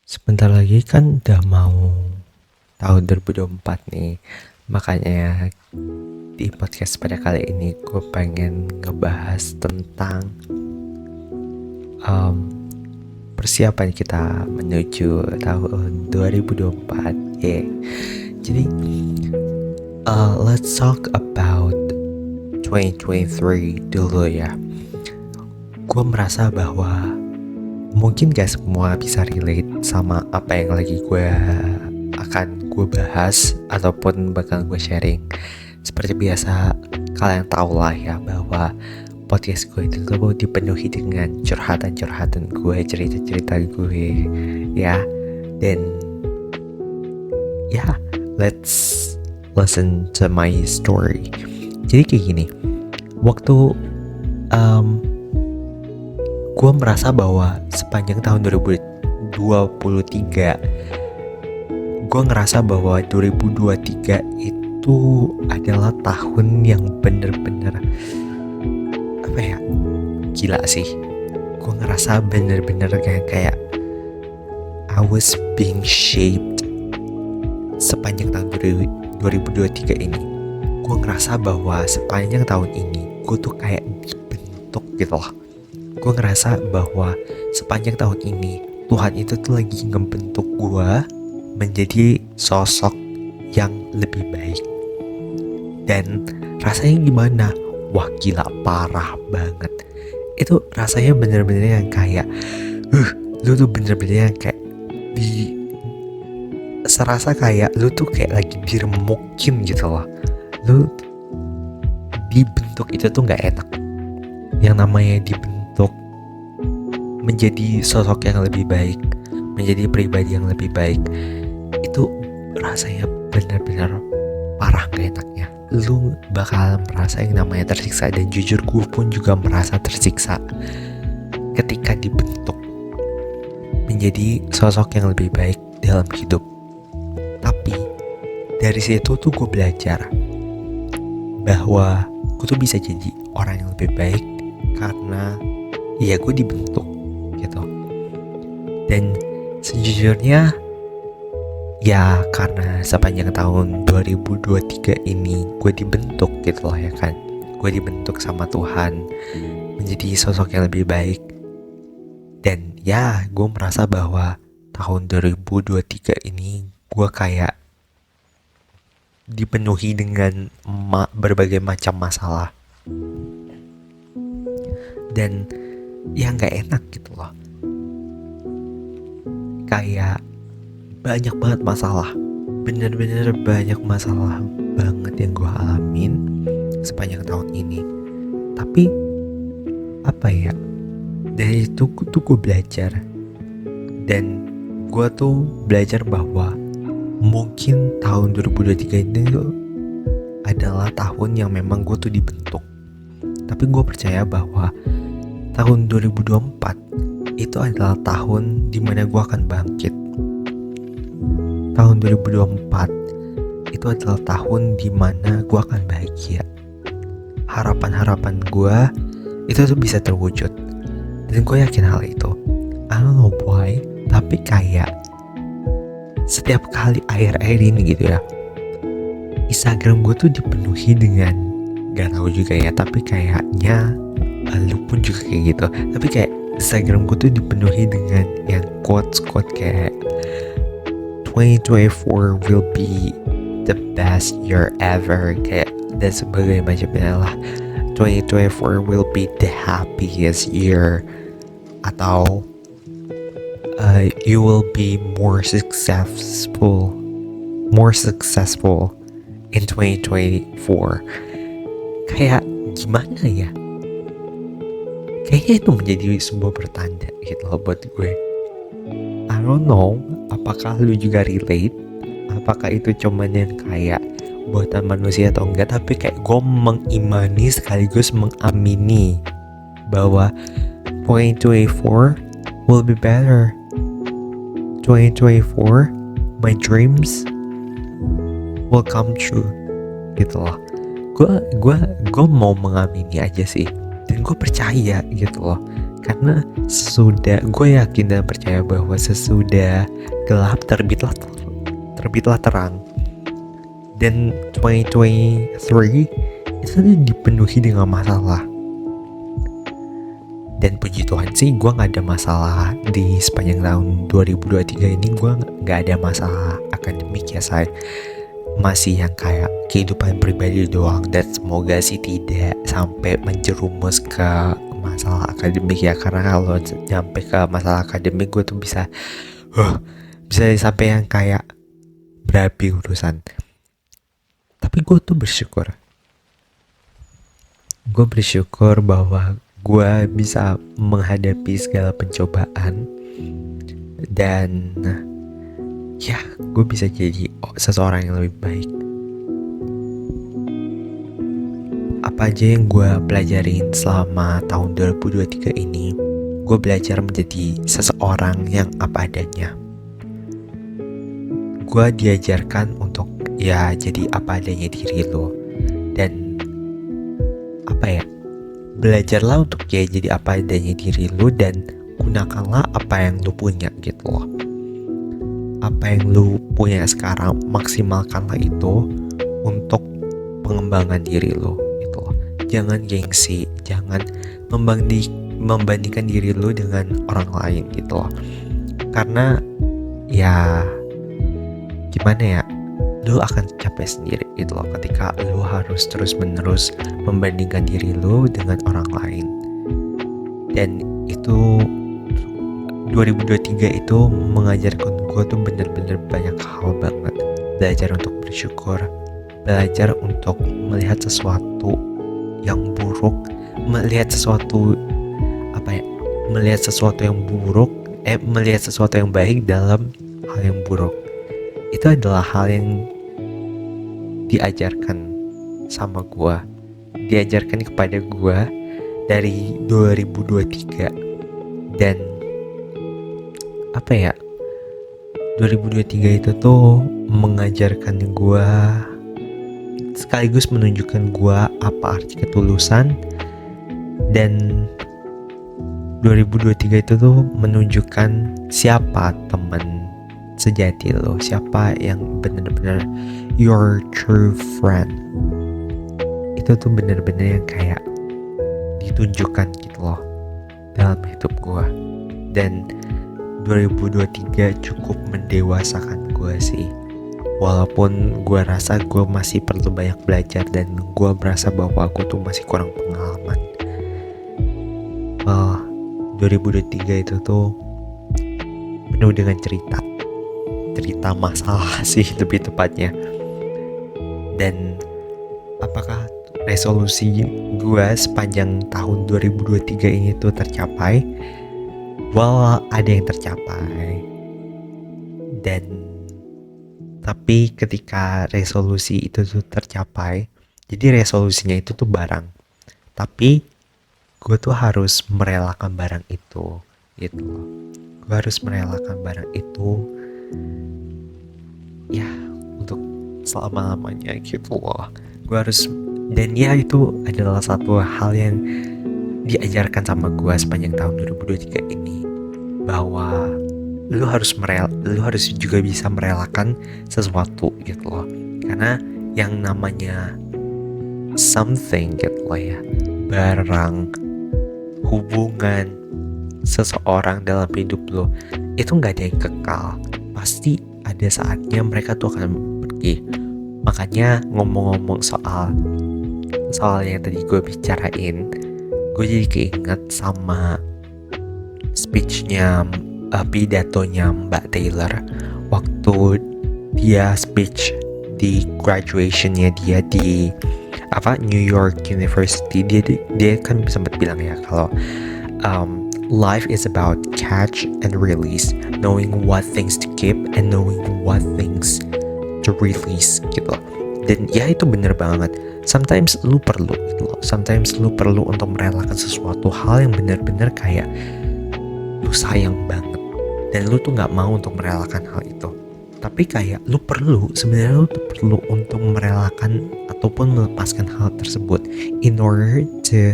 Sebentar lagi kan udah mau tahun 2024 nih. Makanya di podcast pada kali ini gue pengen ngebahas tentang um, persiapan kita menuju tahun 2024. Yeah. Jadi let's talk about 2023 dulu ya. Gue merasa bahwa mungkin gak semua bisa relate sama apa yang lagi akan gue bahas ataupun bakal gue sharing. Seperti biasa, kalian tau lah ya bahwa podcast gue itu dipenuhi dengan curhatan-curhatan gue, cerita-cerita gue ya. Dan ya, let's listen to my story. Jadi kayak gini, waktu gue merasa bahwa sepanjang tahun 2023 gue ngerasa bahwa 2023 itu adalah tahun yang bener-bener gila sih. Gue ngerasa bener-bener kayak I was being shaped sepanjang tahun 2023 ini. Gue ngerasa bahwa sepanjang tahun ini gue tuh kayak dibentuk gitu loh. Gue ngerasa bahwa sepanjang tahun ini Tuhan itu tuh lagi ngebentuk gue menjadi sosok yang lebih baik. Dan rasanya gimana? Wah gila, parah banget. Itu rasanya bener-bener yang kayak lu tuh bener-bener yang kayak serasa kayak lu tuh kayak lagi diremukin gitu loh. Lu dibentuk itu tuh gak enak. Yang namanya dibentuk menjadi sosok yang lebih baik, menjadi pribadi yang lebih baik, itu rasanya benar-benar parah gak enaknya. Lu bakal merasa yang namanya tersiksa, dan jujur gue pun juga merasa tersiksa ketika dibentuk menjadi sosok yang lebih baik dalam hidup. Tapi dari situ tuh gue belajar bahwa gue tuh bisa jadi orang yang lebih baik karena ya gue dibentuk gitu. Dan sejujurnya ya karena sepanjang tahun 2023 ini gue dibentuk gitu loh ya kan. Gue dibentuk sama Tuhan menjadi sosok yang lebih baik. Dan ya gue merasa bahwa tahun 2023 ini gue kayak dipenuhi dengan berbagai macam masalah. Dan ya gak enak gitu loh. Kayak banyak banget masalah, bener-bener banyak masalah banget yang gue alamin sepanjang tahun ini. Tapi apa ya, dari itu tuh gue belajar. Dan gue tuh belajar bahwa mungkin tahun 2023 ini tuh adalah tahun yang memang gue tuh dibentuk. Tapi gue percaya bahwa tahun 2024 itu adalah tahun dimana gue akan bangkit. Tahun 2024 itu adalah tahun dimana gue akan bahagia. Harapan-harapan gue itu tuh bisa terwujud. Dan gue yakin hal itu. I don't know why, tapi kayak setiap kali akhir-akhir ini gitu ya, Instagram gue tuh dipenuhi dengan, gak tahu juga ya, tapi kayaknya lu pun juga kayak gitu. Tapi kayak Instagram gue tuh dipenuhi dengan yang quotes-quotes kayak 2024 will be the best year ever, kayak dan sebagainya macamnya lah. 2024 will be the happiest year, atau you will be more successful in 2024. Kayak gimana ya? Kayaknya itu menjadi sebuah pertanda gitu loh buat gue. I don't know, apakah lu juga relate? Apakah itu cuman yang kayak buatan manusia atau enggak? Tapi kayak gue mengimani sekaligus mengamini bahwa 2024 will be better. 2024 my dreams will come true gitu loh. Gue mau mengamini aja sih. Dan gue percaya gitu loh. Karena gue yakin dan percaya bahwa sesudah gelap terbitlah terang. Dan 2023 itu dipenuhi dengan masalah. Dan puji Tuhan sih gue gak ada masalah di sepanjang tahun 2023 ini. Gue gak ada masalah akademik ya, saya masih yang kayak kehidupan pribadi doang. Dan semoga sih tidak sampai menjerumus ke masalah akademik ya. Karena kalau nyampe ke masalah akademik gue tuh bisa sampai yang kayak berapi urusan. Tapi gue tuh bersyukur bahwa gue bisa menghadapi segala pencobaan. Dan ya, gue bisa jadi seseorang yang lebih baik. Apa aja yang gue pelajarin selama tahun 2023 ini, gue belajar menjadi seseorang yang apa adanya. Gue diajarkan untuk ya jadi apa adanya diri lo. Dan belajarlah untuk ya jadi apa adanya diri lo, dan gunakanlah apa yang lo punya gitu loh. Apa yang lo punya sekarang, maksimalkanlah itu untuk pengembangan diri lo gitu loh. Jangan gengsi, jangan membandingkan diri lo dengan orang lain gitu loh. Karena ya gimana ya, lo akan capek sendiri gitu loh ketika lo harus terus-menerus membandingkan diri lo dengan orang lain. Dan itu 2023 itu mengajarkan gue tuh bener-bener banyak hal banget. Belajar untuk bersyukur, belajar untuk melihat sesuatu yang buruk, melihat sesuatu yang baik dalam hal yang buruk. Itu adalah hal yang diajarkan sama gue, diajarkan kepada gue dari 2023. Dan 2023 itu tuh mengajarkan gue, sekaligus menunjukkan gue apa arti ketulusan. Dan 2023 itu tuh menunjukkan siapa teman sejati lo, siapa yang benar-benar your true friend. Itu tuh benar-benar yang kayak ditunjukkan gitu loh dalam hidup gue. Dan 2023 cukup mendewasakan gue sih. Walaupun gue rasa gue masih perlu banyak belajar, dan gue merasa bahwa aku tuh masih kurang pengalaman. 2023 itu tuh penuh dengan cerita masalah sih lebih tepatnya. Dan apakah resolusi gue sepanjang tahun 2023 ini tuh tercapai? Well, ada yang tercapai. Tapi ketika resolusi itu tuh tercapai, jadi resolusinya itu tuh barang, tapi gue tuh harus merelakan barang itu gitu loh. Gue harus merelakan barang itu ya untuk selama-lamanya gitu loh. Dan ya, itu adalah satu hal yang diajarkan sama gue sepanjang tahun 2023 ini, bahwa lu harus juga bisa merelakan sesuatu gitu loh. Karena yang namanya something gitu loh ya, barang, hubungan, seseorang dalam hidup lo, itu gak ada yang kekal. Pasti ada saatnya mereka tuh akan pergi. Makanya ngomong-ngomong soal yang tadi gue bicarain, gue jadi keinget sama pidatonya Mbak Taylor waktu dia speech di graduationnya dia di New York University. Dia kan sempat bilang ya kalau life is about catch and release, knowing what things to keep and knowing what things to release gitu. Dan ya, itu bener banget. Sometimes lu perlu gitu loh. Sometimes lu perlu untuk merelakan sesuatu hal yang bener-bener kayak lu sayang banget, dan lu tuh gak mau untuk merelakan hal itu. Tapi kayak sebenarnya lu tuh perlu untuk merelakan ataupun melepaskan hal tersebut in order to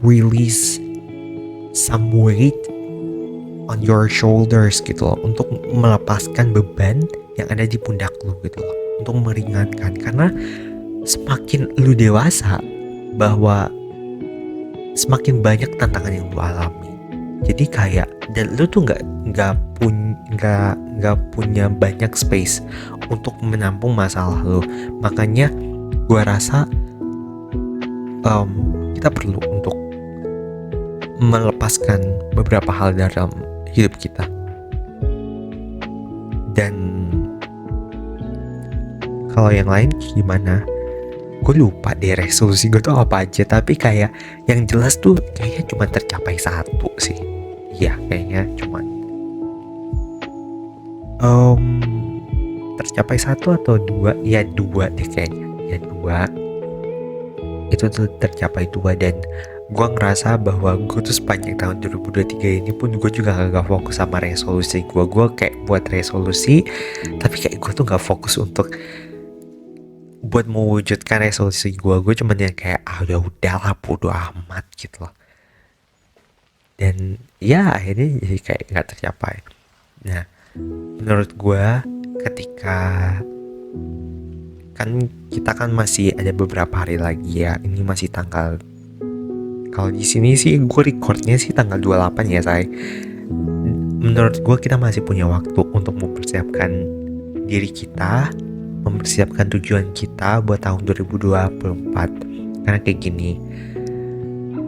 release some weight on your shoulders gitu loh, untuk melepaskan beban yang ada di pundak lu gitu loh, untuk meringankan. Karena semakin lu dewasa, bahwa semakin banyak tantangan yang lu alami. Jadi kayak, dan lu tuh nggak punya banyak space untuk menampung masalah lu. Makanya gua rasa kita perlu untuk melepaskan beberapa hal dalam hidup kita. Dan kalau yang lain gimana? Gue lupa deh resolusi gue tuh apa aja. Tapi kayak yang jelas tuh kayaknya cuma tercapai satu sih. Iya, kayaknya cuma tercapai satu atau dua. Ya dua deh kayaknya. Ya dua. Itu tuh tercapai dua. Dan gue ngerasa bahwa gue tuh sepanjang tahun 2023 ini pun gue juga gak fokus sama resolusi gue. Gue kayak buat resolusi, tapi kayak gue tuh gak fokus untuk buat mewujudkan resolusi gue. Gue cuman yang kayak udahlah bodo amat gitu loh. Dan ya akhirnya jadi kayak gak tercapai. Nah, menurut gue ketika kan kita kan masih ada beberapa hari lagi ya. Ini masih tanggal, kalau di sini sih gue recordnya sih tanggal 28 ya say. Menurut gue kita masih punya waktu untuk mempersiapkan diri kita, mempersiapkan tujuan kita buat tahun 2024. Karena kayak gini,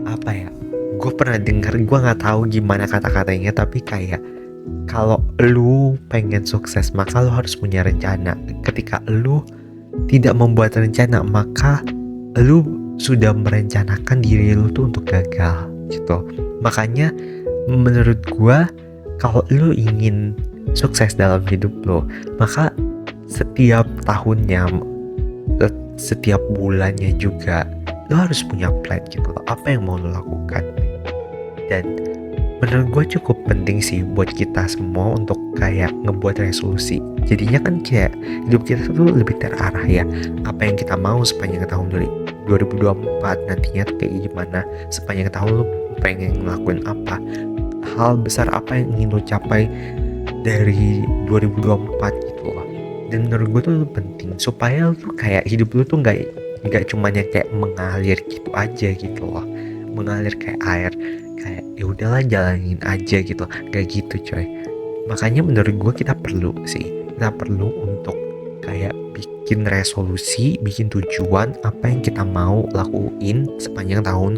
apa ya, gue pernah dengar, gue nggak tahu gimana kata-katanya, tapi kayak kalau lu pengen sukses maka lu harus punya rencana. Ketika lu tidak membuat rencana, maka lu sudah merencanakan diri lu tuh untuk gagal gitu. Makanya menurut gua, kalau lu ingin sukses dalam hidup lu, maka setiap tahunnya, setiap bulannya juga lu harus punya plan gitu loh, apa yang mau lu lakukan. Dan menurut gue cukup penting sih buat kita semua untuk kayak ngebuat resolusi. Jadinya kan kayak hidup kita tuh lebih terarah ya. Apa yang kita mau sepanjang tahun 2024 nantinya tuh kayak gimana. Sepanjang tahun lu pengen ngelakuin apa, hal besar apa yang ingin lu capai dari 2024 gitu loh. Dan menurut gue tuh penting supaya lu kayak hidup lu tuh gak cumanya kayak mengalir gitu aja gitu loh. Mengalir kayak air, kayak ya udahlah jalanin aja gitu, gak gitu coy. Makanya menurut gue kita perlu untuk kayak bikin resolusi, bikin tujuan apa yang kita mau lakuin sepanjang tahun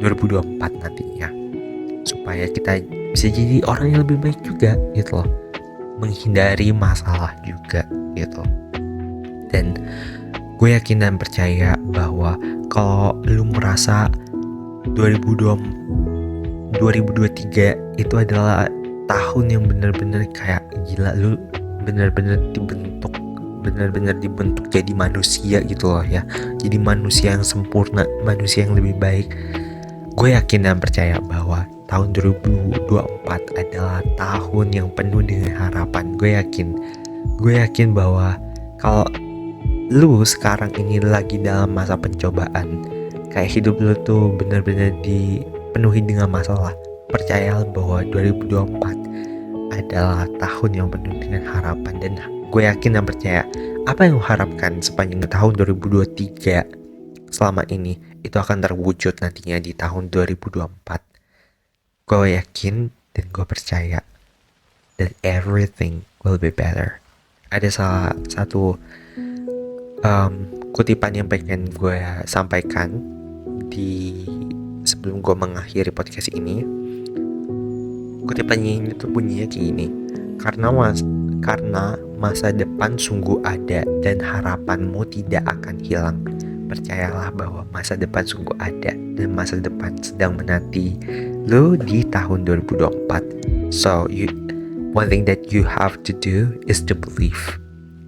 2024 nantinya, supaya kita bisa jadi orang yang lebih baik juga gitu loh, menghindari masalah juga gitu. Dan gue yakin dan percaya bahwa kalau lu merasa 2023 itu adalah tahun yang benar-benar kayak gila, lu benar-benar dibentuk jadi manusia gitu loh ya, jadi manusia yang sempurna, manusia yang lebih baik. Gue yakin dan percaya bahwa tahun 2024 adalah tahun yang penuh dengan harapan. Gue yakin bahwa kalau lu sekarang ini lagi dalam masa pencobaan, kayak hidup lu tuh benar-benar dipenuhi dengan masalah, percayalah bahwa 2024 adalah tahun yang penuh dengan harapan. Dan gue yakin dan percaya apa yang lu harapkan sepanjang tahun 2023 selama ini, itu akan terwujud nantinya di tahun 2024. Gue yakin dan gue percaya that everything will be better. Ada salah satu kutipan yang pengen gue sampaikan di sebelum gue mengakhiri podcast ini. Kutipannya ini tuh bunyinya kayak gini: karena masa depan sungguh ada dan harapanmu tidak akan hilang. Percayalah bahwa masa depan sungguh ada dan masa depan sedang menanti lo di tahun 2024. So one thing that you have to do is to believe.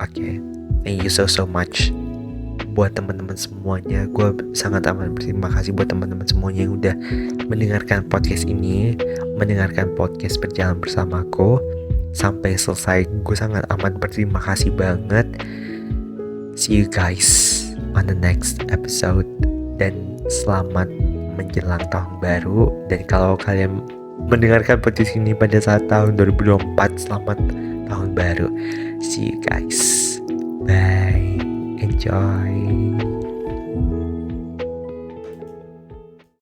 Okay, thank you so much buat teman-teman semuanya. Gue sangat amat berterima kasih buat teman-teman semuanya yang udah mendengarkan podcast ini, mendengarkan podcast Berjalan Bersamaku sampai selesai. Gue sangat amat berterima kasih banget. See you guys on the next episode, dan selamat menjelang tahun baru. Dan kalau kalian mendengarkan podcast ini pada saat tahun 2024, selamat tahun baru. See you guys. Bye. Enjoy.